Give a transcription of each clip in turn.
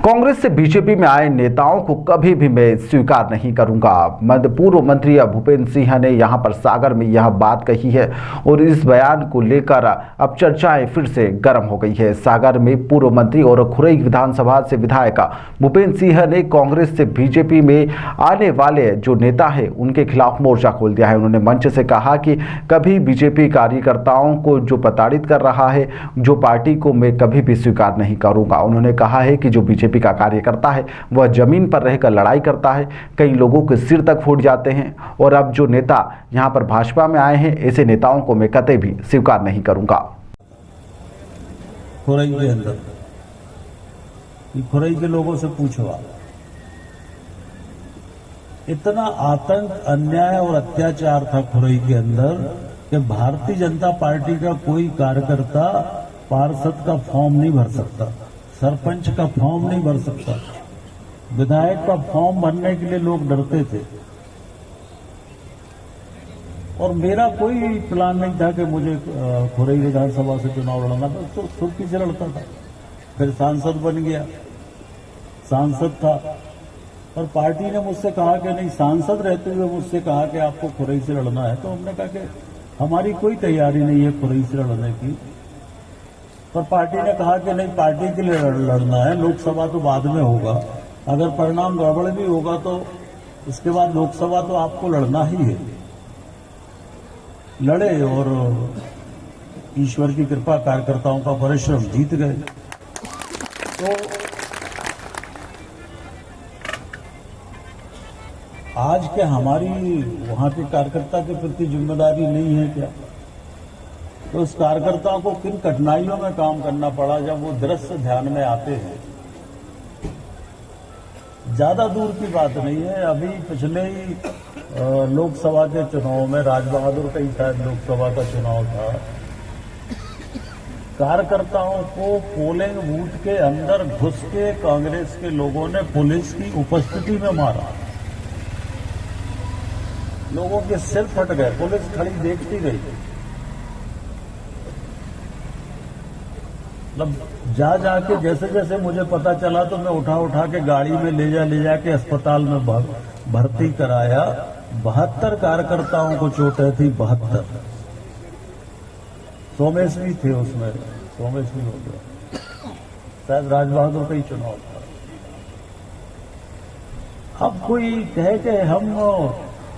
कांग्रेस से बीजेपी में आए नेताओं को कभी भी मैं स्वीकार नहीं करूंगा। पूर्व मंत्री भूपेंद्र सिंह ने यहां पर सागर में यह बात कही है और इस बयान को लेकर अब चर्चाएं फिर से गर्म हो गई है। सागर में पूर्व मंत्री और खुरई विधानसभा से विधायक भूपेंद्र सिंह ने कांग्रेस से बीजेपी में आने वाले जो नेता है उनके खिलाफ मोर्चा खोल दिया है। उन्होंने मंच से कहा कि कभी बीजेपी कार्यकर्ताओं को जो प्रताड़ित कर रहा है, जो पार्टी को मैं कभी भी स्वीकार नहीं करूंगा। उन्होंने कहा है कि जो बीजेपी का कार्यकर्ता है वह जमीन पर रहकर लड़ाई करता है, कई लोगों के सिर तक फूट जाते हैं और अब जो नेता यहां पर भाजपा में आए हैं ऐसे नेताओं को मैं कतई भी स्वीकार नहीं करूंगा। खुरई के अंदर खुरई के लोगों से पूछो आप, इतना आतंक, अन्याय और अत्याचार था खुरई के अंदर कि भारतीय जनता पार्टी का कोई कार्यकर्ता पार्षद का फॉर्म नहीं भर सकता, सरपंच का फॉर्म नहीं भर सकता, विधायक का फॉर्म भरने के लिए लोग डरते थे। और मेरा कोई प्लान नहीं था कि मुझे खुरई विधानसभा से चुनाव लड़ना था, तो सुर्खी से लड़ता था। फिर सांसद बन गया, सांसद था और पार्टी ने मुझसे कहा कि नहीं, सांसद रहते हुए मुझसे कहा कि आपको खुरई से लड़ना है। तो हमने कहा कि हमारी कोई तैयारी नहीं है खुरई से लड़ने की, पर पार्टी ने कहा कि नहीं, पार्टी के लिए लड़ना है, लोकसभा तो बाद में होगा, अगर परिणाम गड़बड़ भी होगा तो इसके बाद लोकसभा तो आपको लड़ना ही है। लड़े और ईश्वर की कृपा, कार्यकर्ताओं का परिश्रम, जीत गए। तो आज के हमारी वहां के कार्यकर्ता के प्रति जिम्मेदारी नहीं है क्या? तो उस कार्यकर्ताओं को किन कठिनाइयों में काम करना पड़ा जब वो दृश्य ध्यान में आते हैं। ज्यादा दूर की बात नहीं है, अभी पिछले ही लोकसभा के चुनाव में, राजबहादुर का ही शायद लोकसभा का चुनाव था, कार्यकर्ताओं को पोलिंग बूथ के अंदर घुस के कांग्रेस के लोगों ने पुलिस की उपस्थिति में मारा। लोगों के सिर फट गए, पुलिस खड़ी देखती गई। मतलब जा जाके जैसे जैसे मुझे पता चला तो मैं उठा के गाड़ी में ले जाके अस्पताल में भर्ती कराया। 72 कार्यकर्ताओं को चोटें थी, 72। सोमेश भी थे उसमें, सोमेश भी हो गया, शायद राजबहादुर का ही चुनाव था। अब कोई कहे कि हम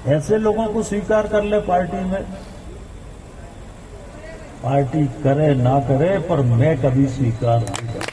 ऐसे लोगों को स्वीकार कर ले पार्टी में, पार्टी करे ना करे, पर मैं कभी स्वीकार नहीं करता।